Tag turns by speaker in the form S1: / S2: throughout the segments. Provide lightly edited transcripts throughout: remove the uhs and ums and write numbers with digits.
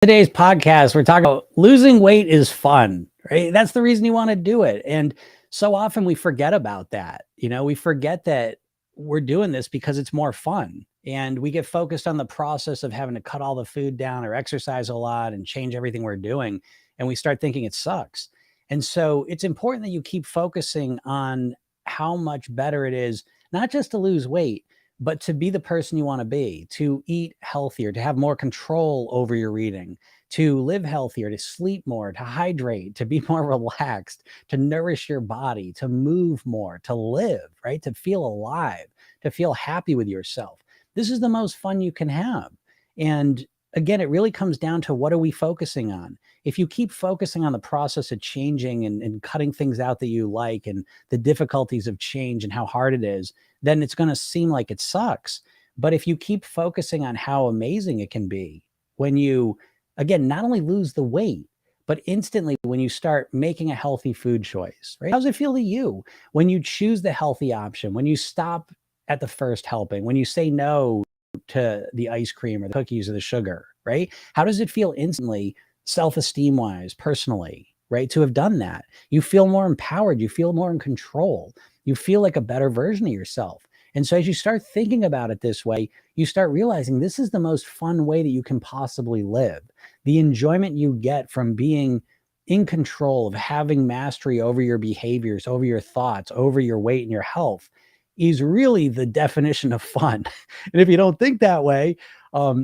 S1: Today's podcast, we're talking about losing weight is fun, right? That's the reason you want to do it. And so often we forget about that. We forget that we're doing this because it's more fun. And we get focused on the process of having to cut all the food down or exercise a lot and change everything we're doing. And we start thinking it sucks. And so it's important that you keep focusing on how much better it is, not just to lose weight, but to be the person you want to be, to eat healthier, to have more control over your eating, to live healthier, to sleep more, to hydrate, to be more relaxed, to nourish your body, to move more, to live, right? To feel alive, to feel happy with yourself. This is the most fun you can have. And again, it really comes down to what are we focusing on? If you keep focusing on the process of changing and cutting things out that you like and the difficulties of change and how hard it is, then it's going to seem like it sucks. But if you keep focusing on how amazing it can be when you, again, not only lose the weight, but instantly when you start making a healthy food choice, right? How does it feel to you when you choose the healthy option, when you stop at the first helping, when you say no to the ice cream or the cookies or the sugar, right? How does it feel instantly, self-esteem wise, personally, right? To have done that, you feel more empowered, you feel more in control, you feel like a better version of yourself. And so as you start thinking about it this way, you start realizing this is the most fun way that you can possibly live. The enjoyment you get from being in control of having mastery over your behaviors, over your thoughts, over your weight and your health is really the definition of fun. And if you don't think that way,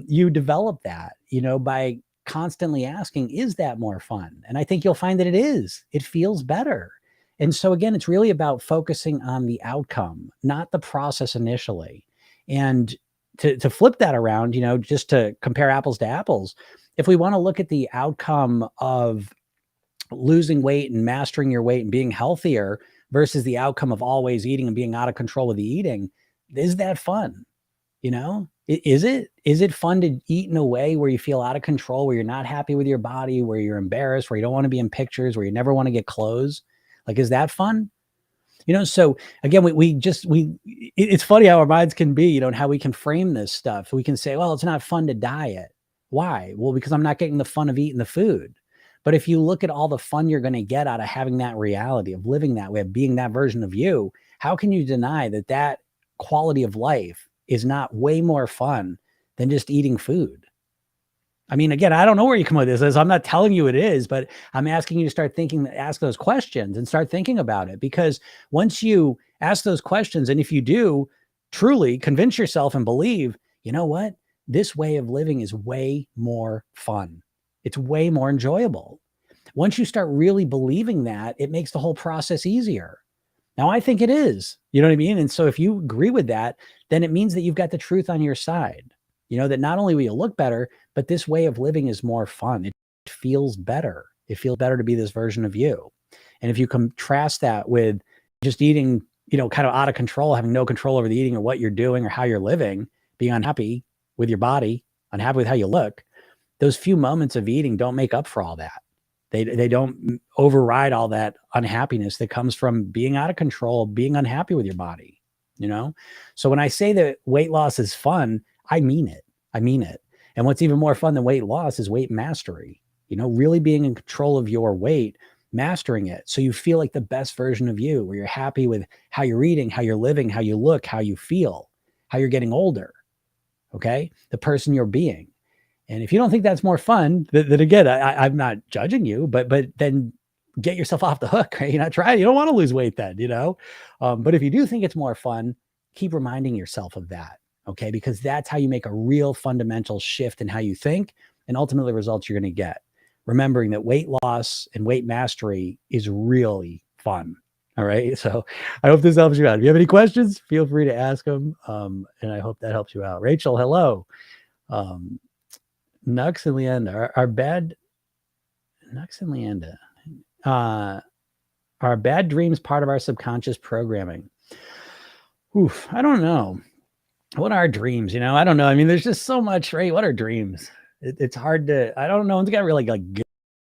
S1: you develop that, by constantly asking, is that more fun? And I think you'll find that it is. It feels better. And so again, it's really about focusing on the outcome, not the process initially. And to flip that around, just to compare apples to apples, if we want to look at the outcome of losing weight and mastering your weight and being healthier versus the outcome of always eating and being out of control with the eating, is that fun? Is it fun to eat in a way where you feel out of control, where you're not happy with your body, where you're embarrassed, where you don't want to be in pictures, where you never want to get clothes? Like, is that fun? So again, it's funny how our minds can be, and how we can frame this stuff. We can say, well, it's not fun to diet. Why? Well, because I'm not getting the fun of eating the food. But if you look at all the fun you're going to get out of having that reality, of living that way, of being that version of you, how can you deny that quality of life is not way more fun than just eating food? I mean, again, I don't know where you come with this. I'm not telling you it is, but I'm asking you to ask those questions and start thinking about it. Because once you ask those questions, and if you do truly convince yourself and believe, you know what, this way of living is way more fun. It's way more enjoyable. Once you start really believing that, it makes the whole process easier. Now, I think it is, you know what I mean? And so if you agree with that, then it means that you've got the truth on your side. That not only will you look better, but this way of living is more fun. It feels better. It feels better to be this version of you. And if you contrast that with just eating, kind of out of control, having no control over the eating or what you're doing or how you're living, being unhappy with your body, unhappy with how you look, those few moments of eating don't make up for all that. They don't override all that unhappiness that comes from being out of control, being unhappy with your body, So when I say that weight loss is fun, I mean it. I mean it. And what's even more fun than weight loss is weight mastery, really being in control of your weight, mastering it. So you feel like the best version of you, where you're happy with how you're eating, how you're living, how you look, how you feel, how you're getting older. Okay. The person you're being. And if you don't think that's more fun, then again, I'm not judging you, but then get yourself off the hook, right? You're not trying, you don't want to lose weight then, but if you do think it's more fun, keep reminding yourself of that. Okay. Because that's how you make a real fundamental shift in how you think and ultimately the results you're going to get. Remembering that weight loss and weight mastery is really fun. All right. So I hope this helps you out. If you have any questions, feel free to ask them. And I hope that helps you out. Rachel, hello. Nux and Leanda Nux and Leanda, are bad dreams part of our subconscious programming? Oof, I don't know. What are dreams? I don't know. I mean, there's just so much, right? What are dreams? It's hard to, I don't know. It's got really like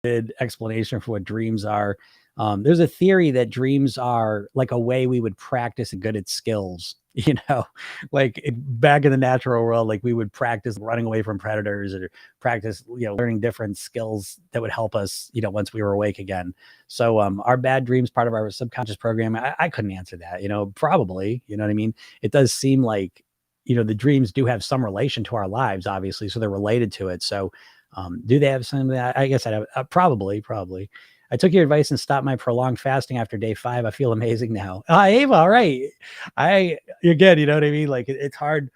S1: good explanation for what dreams are. There's a theory that dreams are like a way we would practice good at skills. you know, like back in the natural world, like we would practice running away from predators or practice, learning different skills that would help us, once we were awake again. So, our bad dreams, part of our subconscious program, I couldn't answer that, probably, you know what I mean? It does seem like, the dreams do have some relation to our lives, obviously. So they're related to it. So, do they have some of that? I guess I'd have, probably. I took your advice and stopped my prolonged fasting after day 5. I feel amazing now. Ava, all right. Again, you know what I mean? Like it's hard.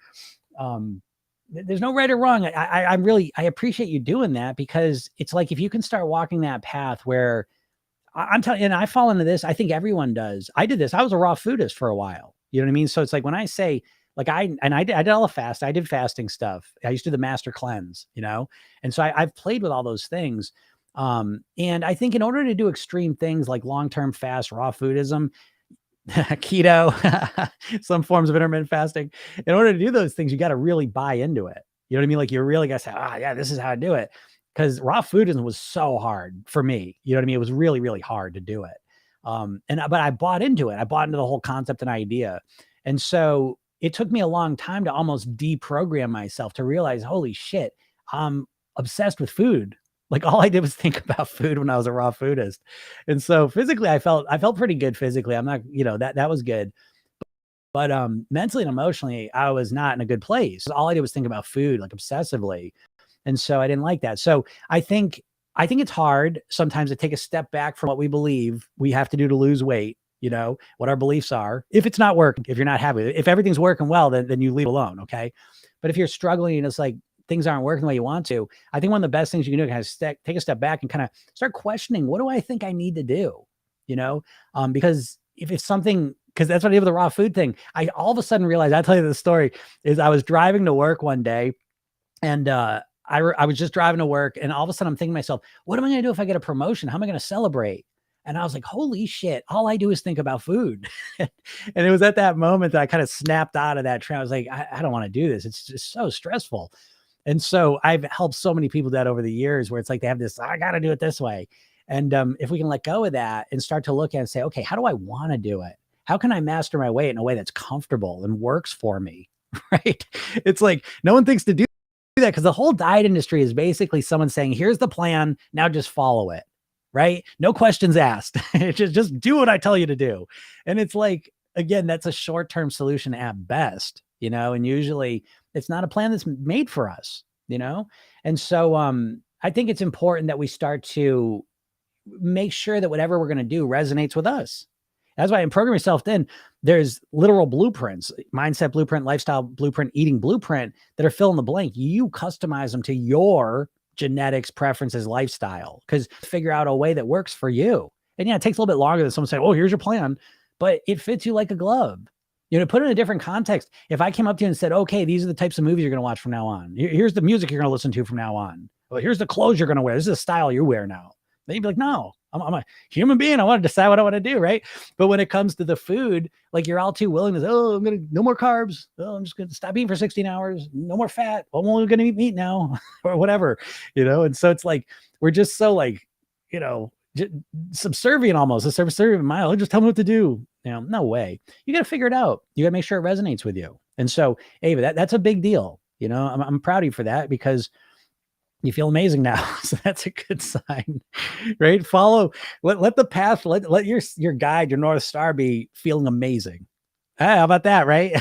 S1: Um, there's no right or wrong. I appreciate you doing that, because it's like, if you can start walking that path where I'm telling you, and I fall into this, I think everyone does. I did this. I was a raw foodist for a while. You know what I mean? So it's like when I say, like I did all the fast. I did fasting stuff. I used to do the master cleanse, and so I've played with all those things. And I think in order to do extreme things like long-term fast, raw foodism, keto, some forms of intermittent fasting, in order to do those things, you got to really buy into it. You know what I mean? Like you really got to say, yeah, this is how I do it. Because raw foodism was so hard for me. You know what I mean? It was really, really hard to do it. But I bought into it. I bought into the whole concept and idea. And so it took me a long time to almost deprogram myself to realize, holy shit, I'm obsessed with food. Like all I did was think about food when I was a raw foodist. And so physically I felt pretty good physically. I'm not, that was good. But mentally and emotionally, I was not in a good place. All I did was think about food, like obsessively. And so I didn't like that. So I think it's hard sometimes to take a step back from what we believe we have to do to lose weight, what our beliefs are. If it's not working, if you're not happy, if everything's working well, then you leave alone. Okay. But if you're struggling and it's like things aren't working the way you want to, I think one of the best things you can do is kind of take a step back and kind of start questioning, what do I think I need to do? Because if it's something, because that's what I did with the raw food thing. I all of a sudden realized, I'll tell you the story, is I was driving to work one day, and I was just driving to work, and all of a sudden I'm thinking to myself, what am I going to do if I get a promotion? How am I going to celebrate? And I was like, holy shit, all I do is think about food. And it was at that moment that I kind of snapped out of that trend. I was like, I don't want to do this. It's just so stressful. And so I've helped so many people that over the years, where it's like they have this, I got to do it this way. And if we can let go of that and start to look at it and say, okay, how do I want to do it? How can I master my weight in a way that's comfortable and works for me? Right? It's like no one thinks to do that, because the whole diet industry is basically someone saying, here's the plan, now just follow it. Right? No questions asked. just do what I tell you to do. And it's like, again, that's a short-term solution at best, and usually it's not a plan that's made for us, And so I think it's important that we start to make sure that whatever we're going to do resonates with us. That's why in Program Yourself Thin, there's literal blueprints, mindset blueprint, lifestyle blueprint, eating blueprint, that are fill in the blank. You customize them to your genetics, preferences, lifestyle, because figure out a way that works for you. And yeah, it takes a little bit longer than someone saying, oh, here's your plan, but it fits you like a glove. Put it in a different context. If I came up to you and said, okay, these are the types of movies you're going to watch from now on. Here's the music you're going to listen to from now on. Well, here's the clothes you're going to wear. This is the style you wear now. Then you'd be like, no, I'm a human being. I want to decide what I want to do. Right. But when it comes to the food, like you're all too willing to say, oh, I'm going to, no more carbs. Oh, I'm just going to stop eating for 16 hours. No more fat. I'm only going to eat meat now or whatever, And so it's like, we're just so like, subservient almost, a subservient mind. Just tell me what to do. No way. You got to figure it out. You got to make sure it resonates with you. And so, Ava, that's a big deal. I'm proud of you for that, because you feel amazing now. So that's a good sign, right? Let the path, let your guide, your North Star be feeling amazing. How about that, right?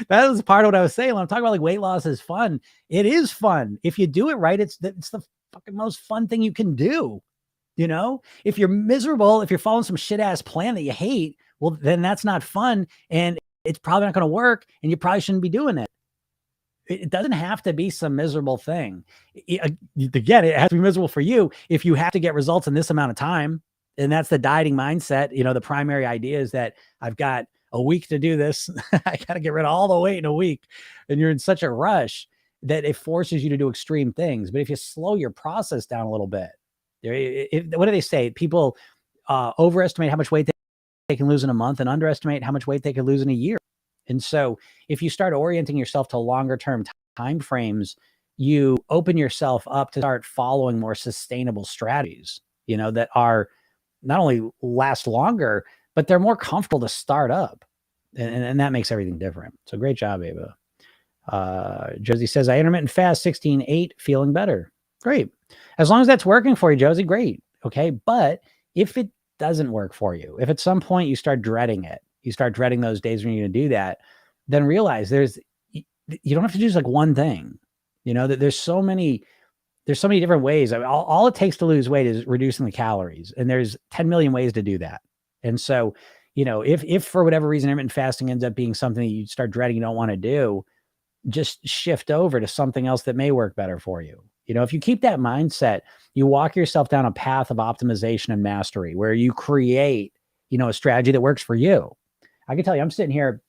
S1: That was part of what I was saying when I'm talking about like weight loss is fun. It is fun. If you do it right, it's the fucking most fun thing you can do. If you're miserable, if you're following some shit ass plan that you hate, well, then that's not fun. And it's probably not going to work. And you probably shouldn't be doing it. It doesn't have to be some miserable thing. Again, it has to be miserable for you if you have to get results in this amount of time. And that's the dieting mindset. The primary idea is that I've got a week to do this. I got to get rid of all the weight in a week. And you're in such a rush that it forces you to do extreme things. But if you slow your process down a little bit, what do they say? People overestimate how much weight they can lose in a month and underestimate how much weight they can lose in a year. And so if you start orienting yourself to longer term time frames, you open yourself up to start following more sustainable strategies, that are not only last longer, but they're more comfortable to start up. And that makes everything different. So great job, Ava. Josie says, I intermittent fast 16-8, feeling better. Great. As long as that's working for you, Josie, great. Okay. But if it doesn't work for you, if at some point you start dreading it, you start dreading those days when you're going to do that, then realize you don't have to do just like one thing. You know, that there's so many different ways. I mean, all it takes to lose weight is reducing the calories, and there's 10 million ways to do that. And so, you know, if for whatever reason intermittent fasting ends up being something that you start dreading, you don't want to do, just shift over to something else that may work better for you. You know, if you keep that mindset, you walk yourself down a path of optimization and mastery where you create, you know, a strategy that works for you. I can tell you, I'm sitting here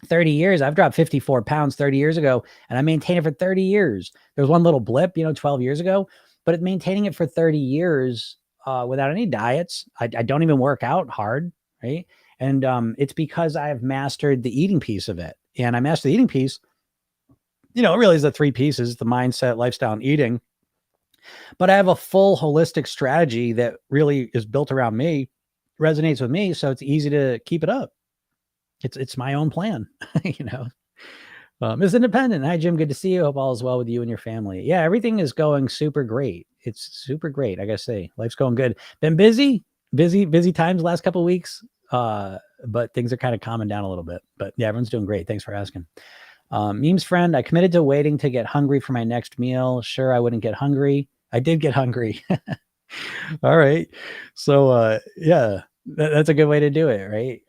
S1: 30 years. I've dropped 54 pounds 30 years ago, and I maintained it for 30 years. There was one little blip, you know, 12 years ago, but maintaining it for 30 years without any diets. I don't even work out hard, right? And it's because I've mastered the eating piece of it. And I mastered the eating piece, you know, it really is the three pieces: the mindset, lifestyle, and eating. But I have a full holistic strategy that really is built around me, resonates with me. So it's easy to keep it up. It's my own plan, you know. It's independent. Hi, Jim. Good to see you. Hope all is well with you and your family. Yeah, everything is going super great. It's super great. I gotta say, life's going good. Been busy times the last couple of weeks. But things are kind of calming down a little bit. But yeah, everyone's doing great. Thanks for asking. Memes friend, I committed to waiting to get hungry for my next meal. Sure, I wouldn't get hungry. I did get hungry. All right. So yeah, that's a good way to do it, right?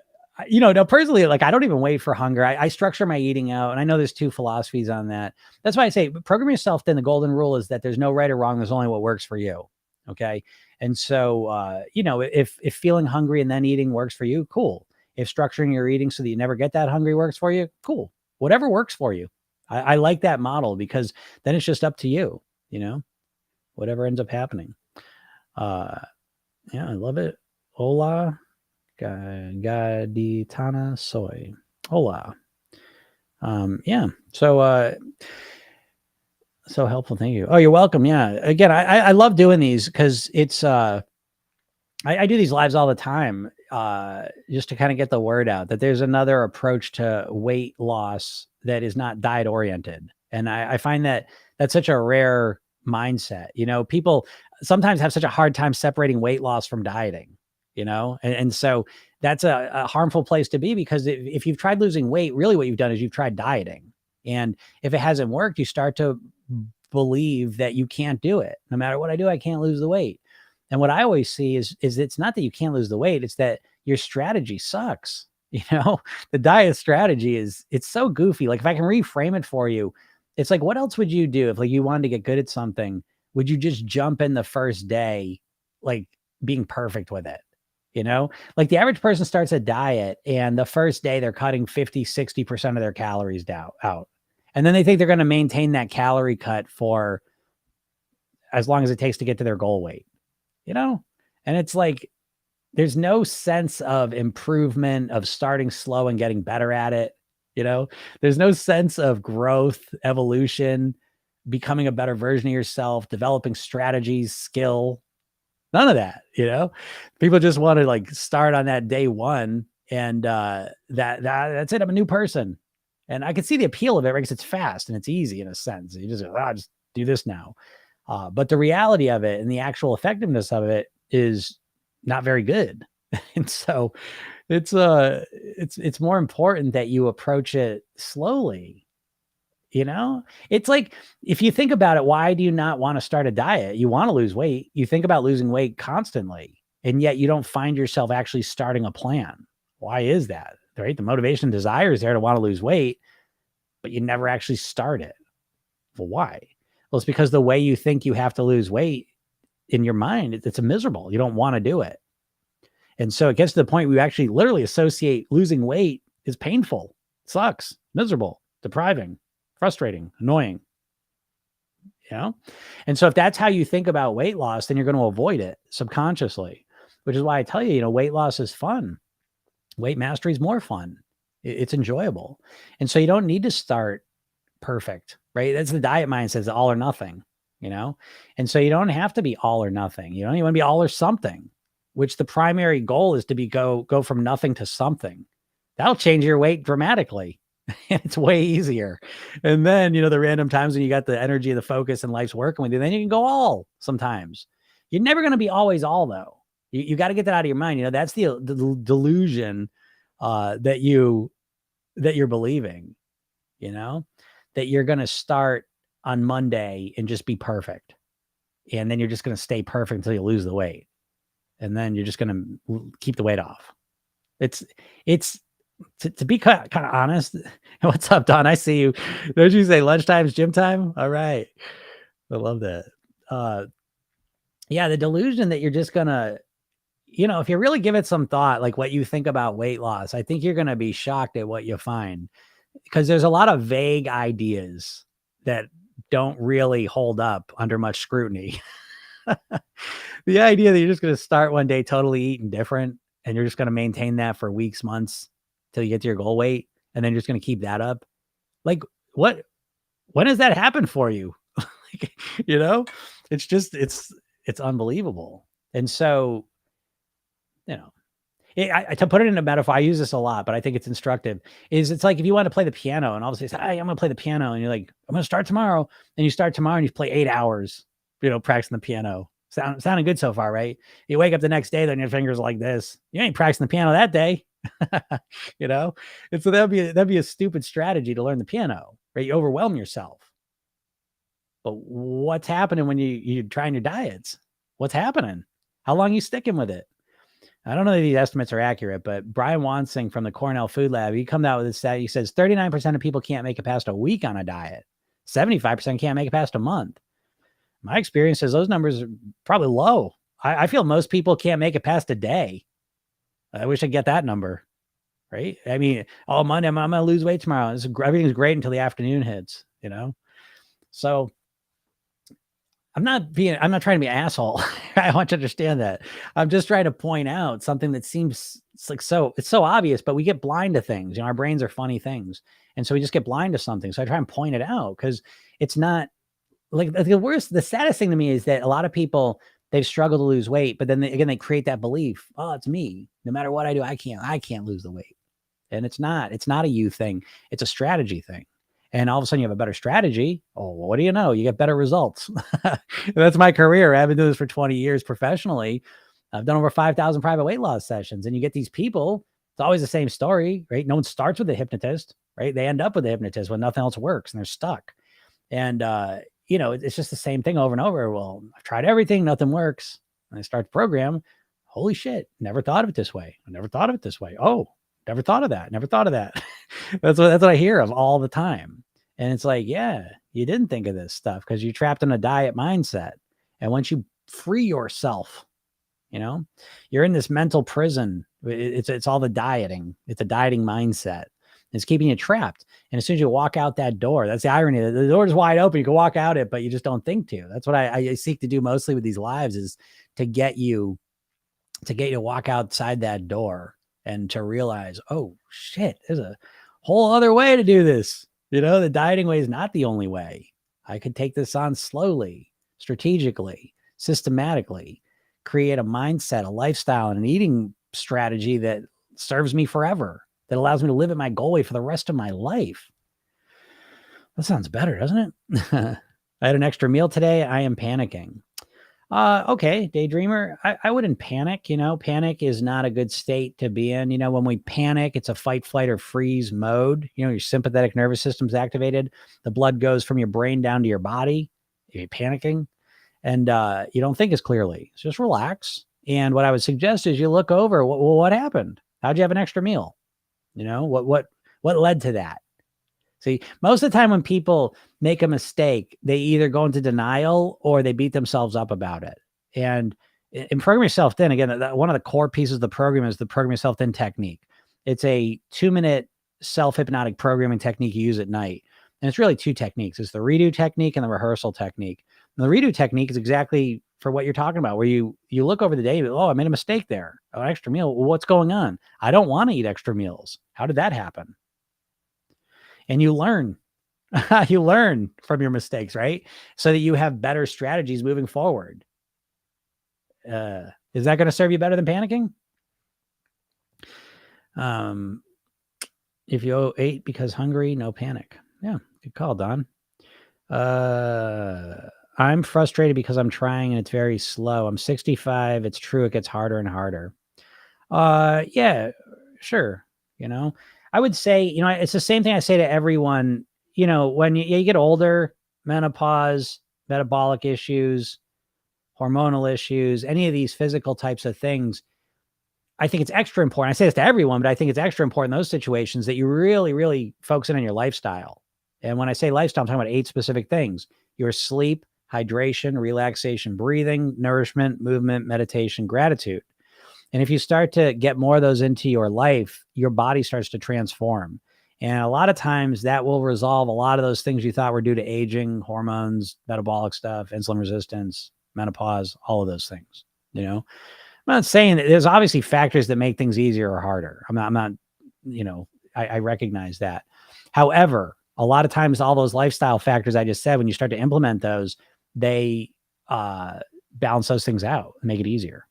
S1: You know, now personally, like I don't even wait for hunger. I structure my eating out, and I know there's two philosophies on that. That's why I say program yourself. Then the golden rule is that there's no right or wrong. There's only what works for you. Okay. And so, you know, if feeling hungry and then eating works for you, cool. If structuring your eating so that you never get that hungry works for you, cool. Whatever works for you. I like that model because then it's just up to you, you know, whatever ends up happening. Yeah, I love it. Hola. Gaditana soy. Hola. Yeah. So so helpful. Thank you. Oh, you're welcome. Yeah. Again, I love doing these because it's I do these lives all the time just to kind of get the word out that there's another approach to weight loss that is not diet oriented. And I find that that's such a rare mindset. You know, people sometimes have such a hard time separating weight loss from dieting, you know, and so that's a harmful place to be because if you've tried losing weight, really what you've done is you've tried dieting. And if it hasn't worked, you start to believe that you can't do it. No matter what I do, I can't lose the weight. And what I always see is it's not that you can't lose the weight, it's that your strategy sucks. You know, the diet strategy it's so goofy. Like if I can reframe it for you, it's like, what else would you do if like you wanted to get good at something? Would you just jump in the first day, like being perfect with it? You know, like the average person starts a diet and the first day they're cutting 50-60% of their calories out. And then they think they're going to maintain that calorie cut for as long as it takes to get to their goal weight, you know? And it's like, there's no sense of improvement, of starting slow and getting better at it. You know, there's no sense of growth, evolution, becoming a better version of yourself, developing strategies, skill, none of that. You know, people just want to like start on that day one and that's it. I'm a new person. And I can see the appeal of it, right? Because it's fast and it's easy in a sense. You just go, just do this now. But the reality of it and the actual effectiveness of it is not very good. And so it's more important that you approach it slowly. You know, it's like, if you think about it, why do you not want to start a diet? You want to lose weight. You think about losing weight constantly, and yet you don't find yourself actually starting a plan. Why is that? Right? The motivation and desire is there to want to lose weight, but you never actually start it. Well, why? Well, it's because the way you think you have to lose weight in your mind, it's miserable. You don't want to do it. And so it gets to the point where you actually literally associate losing weight is painful, sucks, miserable, depriving, frustrating, annoying, you know? And so if that's how you think about weight loss, then you're going to avoid it subconsciously, which is why I tell you, you know, weight loss is fun. Weight mastery is more fun. It's enjoyable. And so you don't need to start perfect, right? That's the diet mindset, is all or nothing, you know? And so you don't have to be all or nothing. You don't even want to be all or something, which the primary goal is to be go from nothing to something. That'll change your weight dramatically. It's way easier. And then, the random times when you got the energy, the focus, and life's working with you, then you can go all sometimes. You're never going to be always all, though. You got to get that out of your mind. That's the delusion that you're believing, that you're going to start on Monday and just be perfect. And then you're just going to stay perfect until you lose the weight. And then you're just going to keep the weight off. It's to be kind of honest. What's up, Don? I see you. Don't you say lunchtime's gym time? All right. I love that. Yeah, the delusion that you're just going to, if you really give it some thought, like what you think about weight loss, I think you're going to be shocked at what you find, because there's a lot of vague ideas that don't really hold up under much scrutiny. The idea that you're just going to start one day totally eating different, and you're just going to maintain that for weeks, months, till you get to your goal weight, and then you're just going to keep that up. Like, when does that happen for you? It's just, it's unbelievable. And so, to put it in a metaphor, I use this a lot, but I think it's instructive. It's like if you want to play the piano and all of a sudden, hey, I'm going to play the piano, and you're like, I'm going to start tomorrow. And you start tomorrow and you play 8 hours, practicing the piano. Sounding good so far, right? You wake up the next day, then your fingers are like this. You ain't practicing the piano that day, And so that'd be a stupid strategy to learn the piano, right? You overwhelm yourself. But what's happening when you're trying your diets? What's happening? How long are you sticking with it? I don't know if these estimates are accurate, but Brian Wansing from the Cornell Food Lab, he comes out with this stat. He says 39% of people can't make it past a week on a diet. 75% can't make it past a month. My experience says those numbers are probably low. I feel most people can't make it past a day. I wish I'd get that number, right? I mean, Monday, I'm going to lose weight tomorrow. Everything's great until the afternoon hits, So I'm not trying to be an asshole. I want you to understand that. I'm just trying to point out something that seems it's so obvious, but we get blind to things. Our brains are funny things. And so we just get blind to something. So I try and point it out, because it's not like the saddest thing to me is that a lot of people, they've struggled to lose weight, but then they create that belief. Oh, it's me. No matter what I do, I can't lose the weight. And it's not a you thing. It's a strategy thing. And all of a sudden you have a better strategy. Oh, well, what do you know? You get better results. That's my career. I've been doing this for 20 years professionally. I've done over 5,000 private weight loss sessions, and you get these people. It's always the same story, right? No one starts with a hypnotist, right? They end up with a hypnotist when nothing else works and they're stuck. And, it's just the same thing over and over. Well, I've tried everything, nothing works. And I start the program. Holy shit. Never thought of it this way. I never thought of it this way. Oh, never thought of that. Never thought of that. That's what I hear of all the time. And it's like, yeah, you didn't think of this stuff because you're trapped in a diet mindset. And once you free yourself, you're in this mental prison. It's all the dieting. It's a dieting mindset. It's keeping you trapped. And as soon as you walk out that door, that's the irony. The door is wide open. You can walk out it, but you just don't think to. That's what I seek to do mostly with these lives, is to get you to walk outside that door and to realize, oh shit, there's a whole other way to do this. The dieting way is not the only way. I could take this on slowly, strategically, systematically, create a mindset, a lifestyle, and an eating strategy that serves me forever, that allows me to live at my goal weight for the rest of my life. That sounds better, doesn't it? I had an extra meal today. I am panicking. Okay, daydreamer, I wouldn't panic. Panic is not a good state to be in. When we panic, it's a fight, flight, or freeze mode. Your sympathetic nervous system's activated. The blood goes from your brain down to your body. You're panicking, and you don't think as clearly. So just relax. And what I would suggest is you look over, what happened? How'd you have an extra meal? What led to that? See, most of the time when people make a mistake, they either go into denial or they beat themselves up about it. And in Program Yourself Thin, again, one of the core pieces of the program is the Program Yourself Thin technique. It's a 2-minute self-hypnotic programming technique you use at night. And it's really 2 techniques. It's the redo technique and the rehearsal technique. And the redo technique is exactly for what you're talking about, where you look over the day, I made a mistake there. Oh, an extra meal. Well, what's going on? I don't want to eat extra meals. How did that happen? And you learn. You learn from your mistakes, right? So that you have better strategies moving forward. Is that going to serve you better than panicking? If you ate because hungry, no panic. Yeah, good call, Don. I'm frustrated because I'm trying and it's very slow. I'm 65. It's true. It gets harder and harder. Yeah, sure. You know, I would say, it's the same thing I say to everyone, when you get older, menopause, metabolic issues, hormonal issues, any of these physical types of things, I think it's extra important. I say this to everyone, but I think it's extra important in those situations that you really, really focus in on your lifestyle. And when I say lifestyle, I'm talking about 8 specific things: your sleep, hydration, relaxation, breathing, nourishment, movement, meditation, gratitude. And if you start to get more of those into your life, your body starts to transform. And a lot of times that will resolve a lot of those things you thought were due to aging, hormones, metabolic stuff, insulin resistance, menopause, all of those things. I'm not saying that there's obviously factors that make things easier or harder. I'm not, I recognize that. However, a lot of times all those lifestyle factors I just said, when you start to implement those, they balance those things out and make it easier.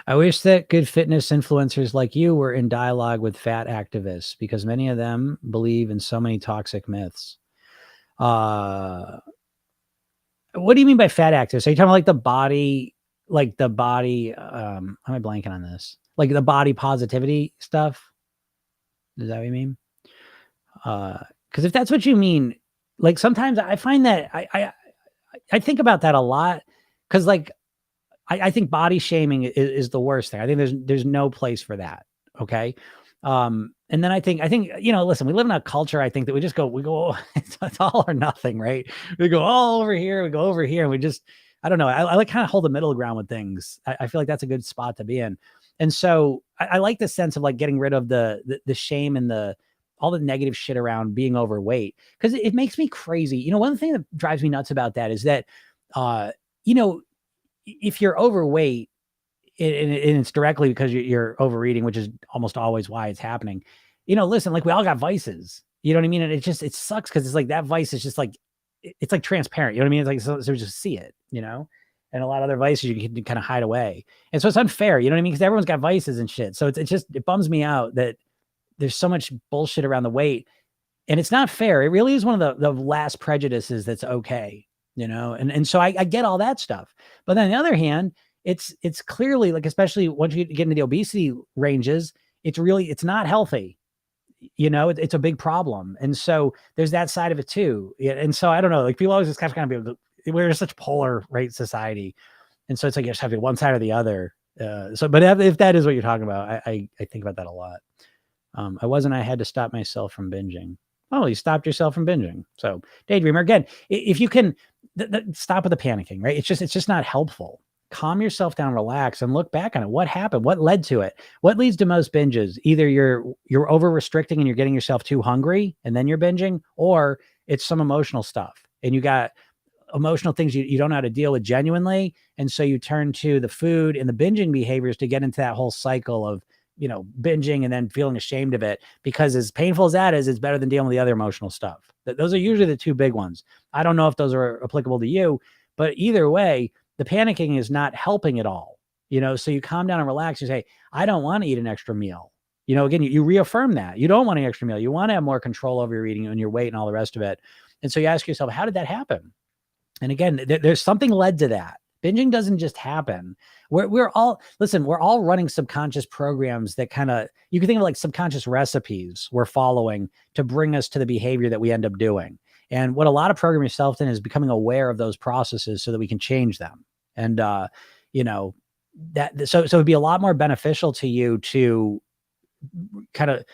S1: I wish that good fitness influencers like you were in dialogue with fat activists, because many of them believe in so many toxic myths. What do you mean by fat activists? Are you talking about the body, am I blanking on this? Like the body positivity stuff? Is that what you mean? Because if that's what you mean, like sometimes I find that I think about that a lot, because I think body shaming is the worst thing. I think there's no place for that. Okay. And then I think, listen, we live in a culture, I think, that we go, it's all or nothing, right? We go all over here, we go over here, and we just, I don't know. I like kind of hold the middle ground with things. I feel like that's a good spot to be in. And so I like the sense of like getting rid of the shame and all the negative shit around being overweight, because it makes me crazy. One thing that drives me nuts about that is that, you know, if you're overweight, and it's directly because you're overeating, which is almost always why it's happening. Listen, like we all got vices. You know what I mean? And it sucks because it's like that vice is just like, it's like transparent. You know what I mean? It's like, so just see it, and a lot of other vices you can kind of hide away. And so it's unfair. You know what I mean? Because everyone's got vices and shit. So it bums me out that there's so much bullshit around the weight, and it's not fair. It really is one of the last prejudices that's okay, and so I get all that stuff. But then on the other hand, it's clearly, like, especially once you get into the obesity ranges, it's not healthy. It's a big problem. And so there's that side of it too. Yeah, and so I don't know, like people always just kind of we're such polar right society. And so it's like you just have to one side or the other. But if that is what you're talking about, I think about that a lot. I had to stop myself from binging. Oh, you stopped yourself from binging. So daydreamer, again, if you can stop with the panicking, right? It's just not helpful. Calm yourself down, relax, and look back on it. What happened? What led to it? What leads to most binges? Either you're over restricting and you're getting yourself too hungry and then you're binging, or it's some emotional stuff and you got emotional things you don't know how to deal with genuinely. And so you turn to the food and the binging behaviors to get into that whole cycle of, binging and then feeling ashamed of it, because as painful as that is, it's better than dealing with the other emotional stuff. Those are usually the two big ones. I don't know if those are applicable to you, but either way, the panicking is not helping at all. So you calm down and relax. You say, I don't want to eat an extra meal. Again, you reaffirm that you don't want an extra meal. You want to have more control over your eating and your weight and all the rest of it. And so you ask yourself, how did that happen? And again, there's something led to that. Binging doesn't just happen. We're all running subconscious programs that you can think of like subconscious recipes we're following to bring us to the behavior that we end up doing. And what a lot of program yourself in is becoming aware of those processes so that we can change them. And, so it'd be a lot more beneficial to you to kind of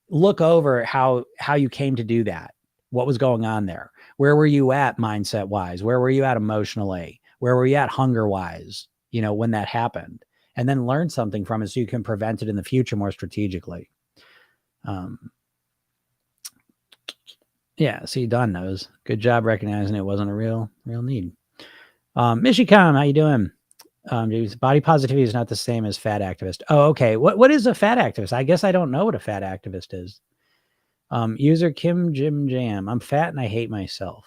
S1: look over how you came to do that. What was going on there? Where were you at mindset wise? Where were you at emotionally? Where were you at hunger wise, when that happened? And then learn something from it so you can prevent it in the future more strategically. Yeah, see, Don knows. Good job recognizing it wasn't a real need. Mishikam, how you doing? Body positivity is not the same as fat activist. Oh, okay. What is a fat activist? I guess I don't know what a fat activist is. User Kim Jim Jam. I'm fat and I hate myself.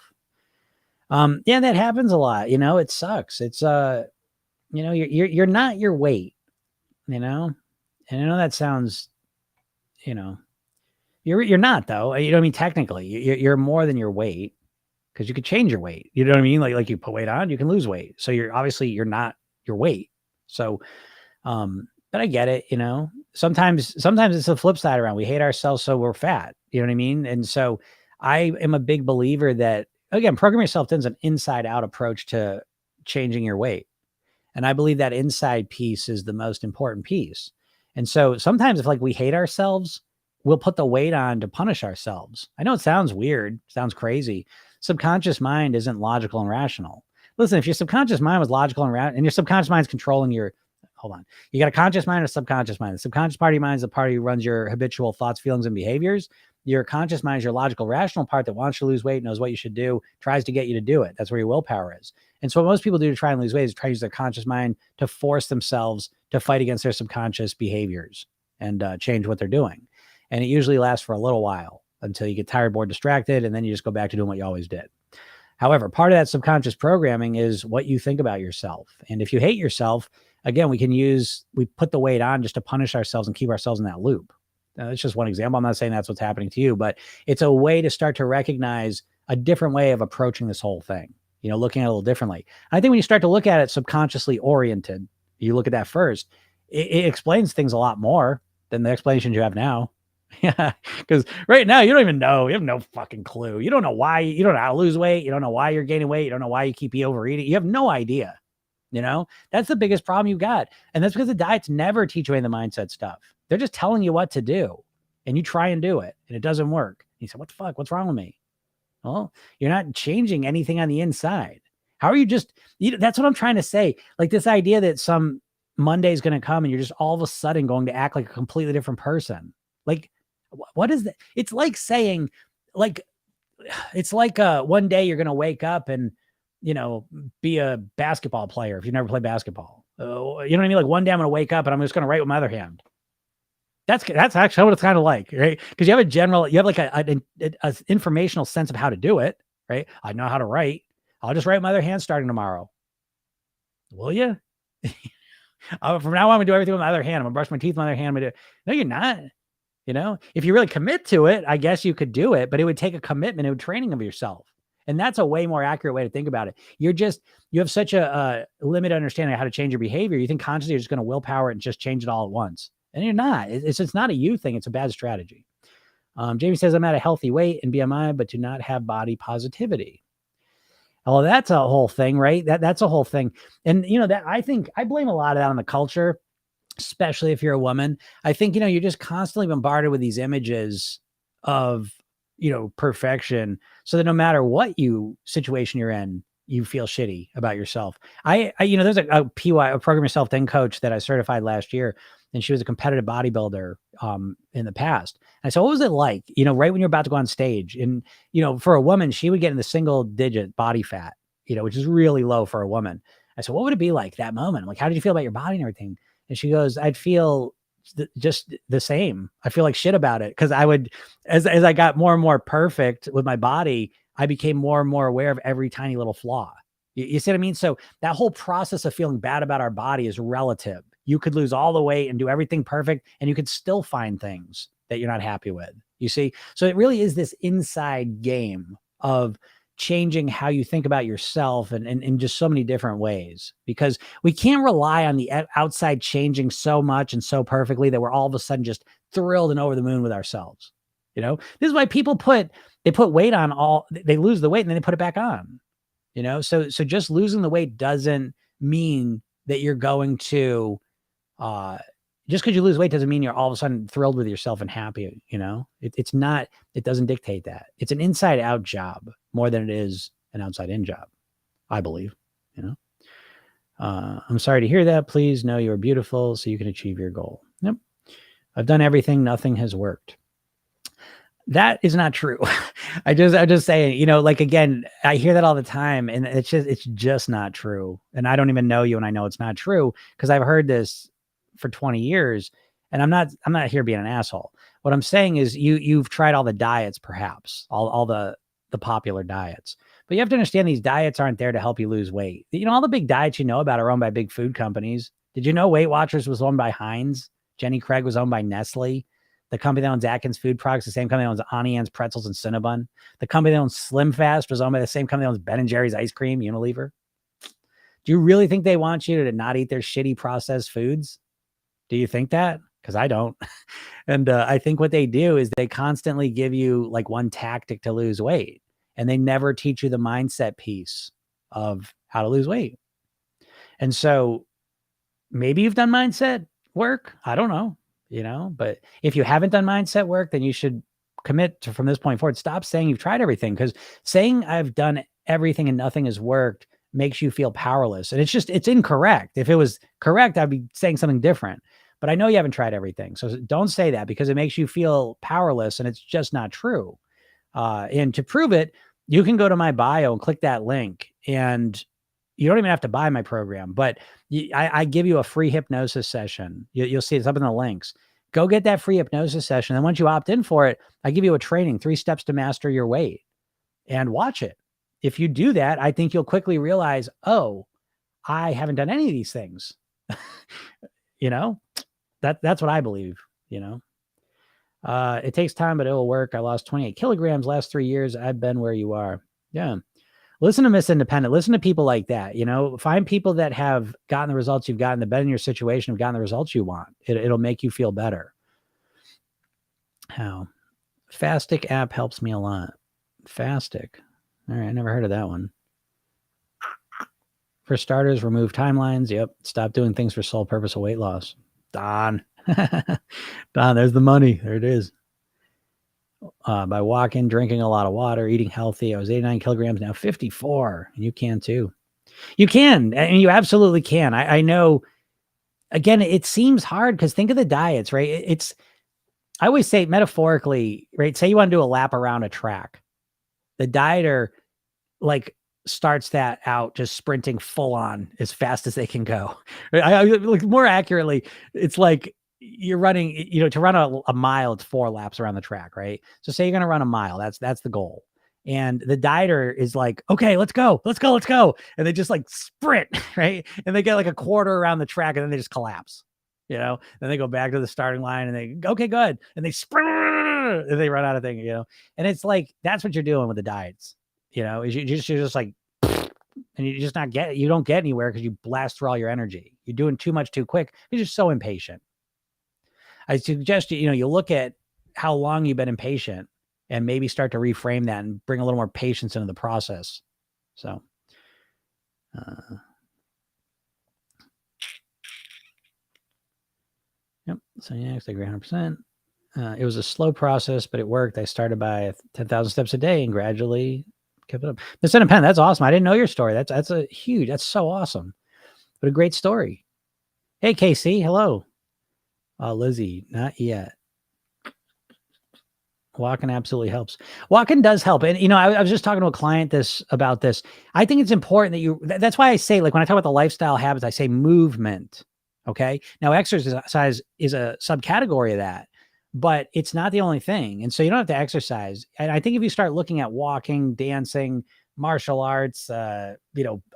S1: Yeah, that happens a lot. It sucks. It's you're not your weight, and I know that sounds you know, you're not though. You know what I mean? Technically, you're more than your weight because you could change your weight. You know what I mean? Like you put weight on, you can lose weight. So you're not your weight. So, but I get it. You know, sometimes it's the flip side around. We hate ourselves, so we're fat. You know what I mean? And so I am a big believer that again, program yourself is an inside out approach to changing your weight. And I believe that inside piece is the most important piece. And so sometimes if like we hate ourselves, we'll put the weight on to punish ourselves. I know it sounds weird, sounds crazy. Subconscious mind isn't logical and rational. Listen, if your subconscious mind was logical and your subconscious mind is controlling your, hold on, you got a conscious mind or subconscious mind. The subconscious part of your mind is the part who runs your habitual thoughts, feelings, and behaviors. Your conscious mind is your logical, rational part that wants you to lose weight, knows what you should do, tries to get you to do it. That's where your willpower is. And so what most people do to try and lose weight is try to use their conscious mind to force themselves to fight against their subconscious behaviors and change what they're doing. And it usually lasts for a little while until you get tired, bored, distracted, and then you just go back to doing what you always did. However, part of that subconscious programming is what you think about yourself. And if you hate yourself, again, we put the weight on just to punish ourselves and keep ourselves in that loop. Now, that's just one example. I'm not saying that's what's happening to you, but it's a way to start to recognize a different way of approaching this whole thing, you know, looking at it a little differently. I think when you start to look at it subconsciously oriented, you look at that first, it explains things a lot more than the explanations you have now. Yeah, because right now you don't even know. You have no fucking clue. You don't know why. You don't know how to lose weight. You don't know why you're gaining weight. You don't know why you keep overeating. You have no idea. You know, that's the biggest problem you got. And that's because the diets never teach you any of the mindset stuff. They're just telling you what to do. And you try and do it. And it doesn't work. And you say, what the fuck? What's wrong with me? Well, you're not changing anything on the inside. How are you just, that's what I'm trying to say. Like this idea that some Monday is going to come and you're just all of a sudden going to act like a completely different person. Like, what is that? It's like saying, like, it's like one day you're going to wake up and, you know, be a basketball player if you never played basketball. You know what I mean? Like one day I'm going to wake up and I'm just going to write with my other hand. That's actually what it's kind of like, right? Because you have like an informational sense of how to do it, right? I know how to write. I'll just write with my other hand starting tomorrow. Will you? From now on, I'm gonna do everything with my other hand. I'm gonna brush my teeth with my other hand. No, you're not. You know, if you really commit to it, I guess you could do it, but it would take a commitment, it would training of yourself. And that's a way more accurate way to think about it. You have such a limited understanding of how to change your behavior. You think consciously you're just going to willpower it and just change it all at once. And you're not. It's not a you thing. It's a bad strategy. Jamie says, I'm at a healthy weight and BMI, but do not have body positivity. Oh, that's a whole thing, right? That's a whole thing. And, you know, that I think I blame a lot of that on the culture, especially if you're a woman. I think, you know, you're just constantly bombarded with these images of, you know, perfection, so that no matter what situation you're in, you feel shitty about yourself. I you know, there's a program yourself thing coach that I certified last year, and she was a competitive bodybuilder in the past. And I said, what was it like, you know, right when you're about to go on stage? And, you know, for a woman, she would get in the single digit body fat, you know, which is really low for a woman. I said, what would it be like that moment? I'm like, how did you feel about your body and everything? And she goes, I'd feel just the same. I feel like shit about it. Cause I would, as I got more and more perfect with my body, I became more and more aware of every tiny little flaw. You see what I mean? So that whole process of feeling bad about our body is relative. You could lose all the weight and do everything perfect, and you could still find things that you're not happy with. You see? So it really is this inside game of changing how you think about yourself and in just so many different ways, because we can't rely on the outside changing so much and so perfectly that we're all of a sudden just thrilled and over the moon with ourselves. You know, this is why people put weight on they lose the weight and then they put it back on, you know? So just losing the weight doesn't mean that you're going to, just because you lose weight doesn't mean you're all of a sudden thrilled with yourself and happy. You know, it's not, it doesn't dictate that. It's an inside out job more than it is an outside in job, I believe, you know. I'm sorry to hear that. Please know you're beautiful so you can achieve your goal. Yep. I've done everything. Nothing has worked. That is not true. I'm just saying, you know, like, again, I hear that all the time, and it's just not true. And I don't even know you, and I know it's not true because I've heard this for 20 years, and I'm not here being an asshole. What I'm saying is you've tried all the diets, perhaps all the popular diets, but you have to understand these diets aren't there to help you lose weight. You know, all the big diets you know about are owned by big food companies. Did you know Weight Watchers was owned by Heinz? Jenny Craig was owned by Nestle. The company that owns Atkins Food Products, the same company that owns Auntie Anne's Pretzels and Cinnabon. The company that owns Slim Fast was owned by the same company that owns Ben and Jerry's Ice Cream, Unilever. Do you really think they want you to not eat their shitty processed foods? Do you think that? Because I don't. And I think what they do is they constantly give you like one tactic to lose weight, and they never teach you the mindset piece of how to lose weight. And so maybe you've done mindset work. I don't know, but if you haven't done mindset work, then you should commit to, from this point forward, stop saying you've tried everything, because saying I've done everything and nothing has worked makes you feel powerless. And it's incorrect. If it was correct, I'd be saying something different. But I know you haven't tried everything. So don't say that, because it makes you feel powerless, and it's just not true. And to prove it, you can go to my bio and click that link, and you don't even have to buy my program, but I give you a free hypnosis session. You'll see it's up in the links. Go get that free hypnosis session. And once you opt in for it, I give you a training, 3 steps to master your weight, and watch it. If you do that, I think you'll quickly realize, oh, I haven't done any of these things. That's what I believe, It takes time, but it will work. I lost 28 kilograms last 3 years. I've been where you are. Yeah. Listen to Miss Independent. Listen to people like that. Find people that have gotten the results you've gotten, that been in your situation, have gotten the results you want. It'll make you feel better. How? Fastic app helps me a lot. Fastic. All right. I never heard of that one. For starters, remove timelines. Yep. Stop doing things for sole purpose of weight loss. Don. Don, there's the money. There it is. By walking, drinking a lot of water, eating healthy. I was 89 kilograms, now 54. And you can too. You can. And you absolutely can. I know, again, it seems hard because think of the diets, right? I always say metaphorically, right? Say you want to do a lap around a track. The dieter like starts that out just sprinting full on as fast as they can go. Like more accurately, it's like you're running, to run a mile, it's 4 laps around the track, right? So say you're going to run a mile. That's the goal. And the dieter is like, okay, let's go. And they just like sprint, right? And they get like a quarter around the track, and then they just collapse, then they go back to the starting line and they, okay, good. And they sprint and they run out of thing, and it's like, that's what you're doing with the diets, is you're just like, and you just you don't get anywhere because you blast through all your energy. You're doing too much too quick because you're so impatient. I suggest you look at how long you've been impatient and maybe start to reframe that and bring a little more patience into the process. So, yep. So next, I agree 100%. It was a slow process, but it worked. I started by 10,000 steps a day and gradually kept it up. Miss Independent, that's awesome. I didn't know your story. That's so awesome. But a great story. Hey, Casey, hello. Lizzie, not yet. Walking absolutely helps. Walking does help. And, I was just talking to a client about this. I think it's important that that's why I say, like, when I talk about the lifestyle habits, I say movement. Okay. Now, exercise is a subcategory of that, but it's not the only thing. And so you don't have to exercise. And I think if you start looking at walking, dancing, martial arts,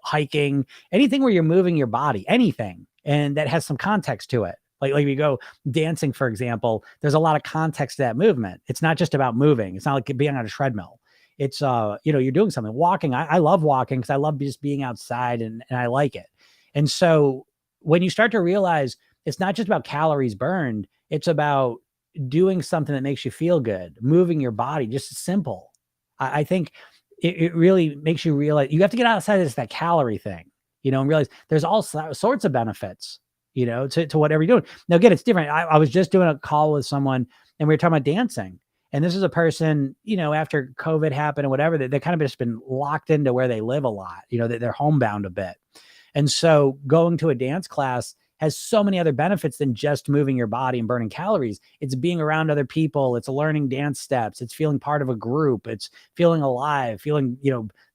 S1: hiking, anything where you're moving your body, anything, and that has some context to it. Like you go dancing, for example, there's a lot of context to that movement. It's not just about moving. It's not like being on a treadmill. It's, you're doing something. Walking. I love walking because I love just being outside and I like it. And so when you start to realize it's not just about calories burned, it's about doing something that makes you feel good, moving your body, just simple. I think it really makes you realize you have to get outside of that calorie thing, and realize there's all sorts of benefits, to whatever you're doing. Now, again, it's different. I was just doing a call with someone and we were talking about dancing. And this is a person, after COVID happened or whatever, they kind of just been locked into where they live a lot, they're homebound a bit. And so going to a dance class has so many other benefits than just moving your body and burning calories. It's being around other people. It's learning dance steps. It's feeling part of a group. It's feeling alive, feeling,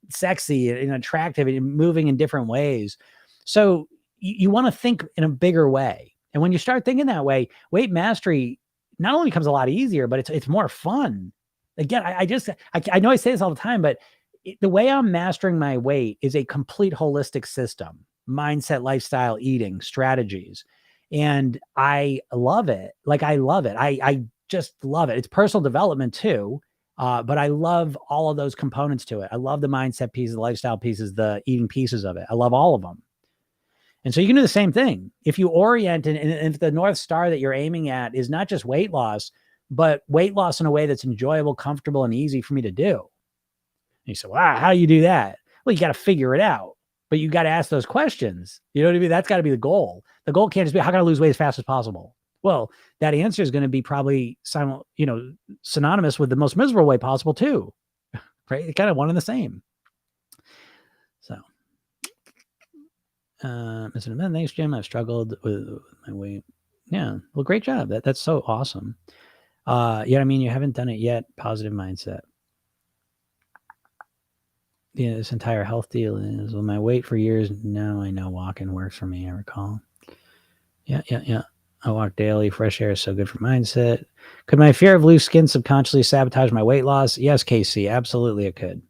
S1: sexy and attractive and moving in different ways. So you want to think in a bigger way. And when you start thinking that way, weight mastery not only becomes a lot easier, but it's more fun. Again, I know I say this all the time, but the way I'm mastering my weight is a complete holistic system. Mindset, lifestyle, eating strategies. And I love it. Like, I love it. I just love it. It's personal development too. But I love all of those components to it. I love the mindset pieces, the lifestyle pieces, the eating pieces of it. I love all of them. And so you can do the same thing. If you orient and if the North Star that you're aiming at is not just weight loss, but weight loss in a way that's enjoyable, comfortable, and easy for me to do. And you say, wow, how do you do that? Well, you got to figure it out, but you got to ask those questions. You know what I mean? That's got to be the goal. The goal can't just be, how can I lose weight as fast as possible? Well, that answer is going to be probably synonymous with the most miserable way possible too, right? It's kind of one and the same. So, thanks, Jim. I've struggled with my weight. Yeah, well, great job. That's so awesome. I mean, you haven't done it yet. Positive mindset. Yeah, this entire health deal is my weight for years. Now I know walking works for me. I recall. Yeah. I walk daily. Fresh air is so good for mindset. Could my fear of loose skin subconsciously sabotage my weight loss? Yes, Casey, absolutely it could.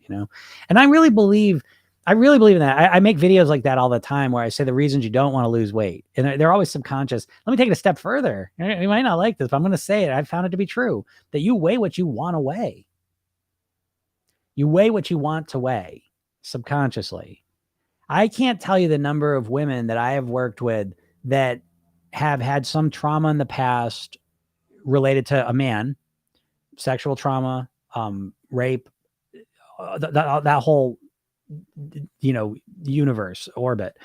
S1: And I really believe in that. I make videos like that all the time where I say the reasons you don't want to lose weight, and they're always subconscious. Let me take it a step further. You might not like this, but I'm going to say it. I've found it to be true that you weigh what you want to weigh. You weigh what you want to weigh subconsciously. I can't tell you the number of women that I have worked with that have had some trauma in the past related to a man, sexual trauma, rape, that whole, universe orbit.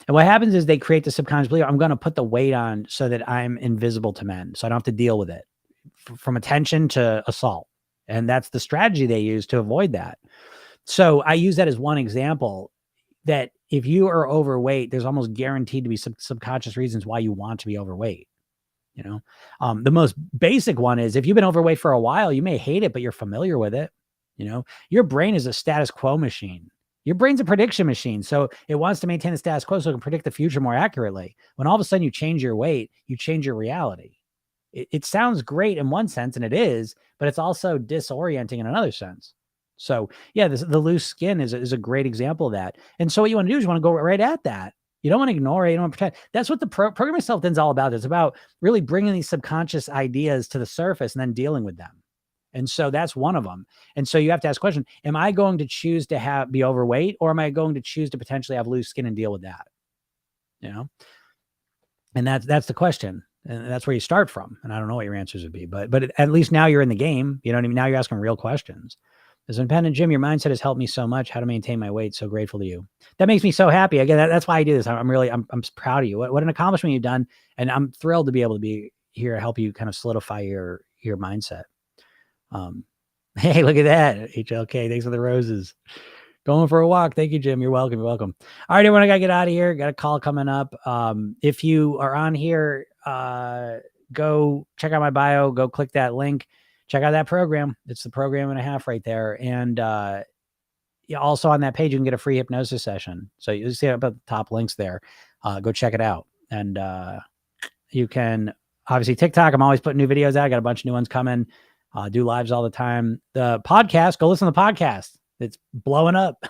S1: And what happens is they create the subconscious belief, I'm going to put the weight on so that I'm invisible to men, so I don't have to deal with it, from attention to assault. And that's the strategy they use to avoid that. So I use that as one example, that if you are overweight, there's almost guaranteed to be some subconscious reasons why you want to be overweight. The most basic one is if you've been overweight for a while, you may hate it, but you're familiar with it. Your brain is a status quo machine. Your brain's a prediction machine. So it wants to maintain the status quo so it can predict the future more accurately. When all of a sudden you change your weight, you change your reality. It sounds great in one sense, and it is, but it's also disorienting in another sense. So yeah, the loose skin is a great example of that. And so what you want to do is you want to go right at that. You don't want to ignore it. You don't want to pretend. That's what the program yourself is all about. It's about really bringing these subconscious ideas to the surface and then dealing with them. And so that's one of them. And so you have to ask the question, am I going to choose to be overweight, or am I going to choose to potentially have loose skin and deal with that? And that's the question. And that's where you start from. And I don't know what your answers would be, but at least now you're in the game. You know what I mean? Now you're asking real questions. As an independent, Jim, your mindset has helped me so much. How to maintain my weight. So grateful to you. That makes me so happy. Again, that's why I do this. I'm proud of you. What an accomplishment you've done. And I'm thrilled to be able to be here to help you kind of solidify your mindset. Hey, look at that. HLK. Thanks for the roses. Going for a walk. Thank you, Jim. You're welcome. All right, everyone, I got to get out of here. Got a call coming up. If you are on here, go check out my bio. Go click that link. Check out that program. It's the program and a half right there. And also on that page, you can get a free hypnosis session. So you see about the top links there. Go check it out. And you can, obviously, TikTok. I'm always putting new videos out. I got a bunch of new ones coming. Do lives all the time. The podcast, go listen to the podcast. It's blowing up.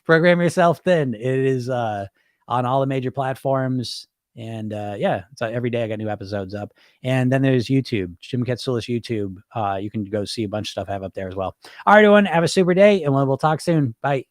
S1: Program Yourself Thin. It is on all the major platforms. And it's every day I got new episodes up. And then there's YouTube, Jim Katsoulis YouTube. You can go see a bunch of stuff I have up there as well. All right, everyone, have a super day, and we'll talk soon. Bye.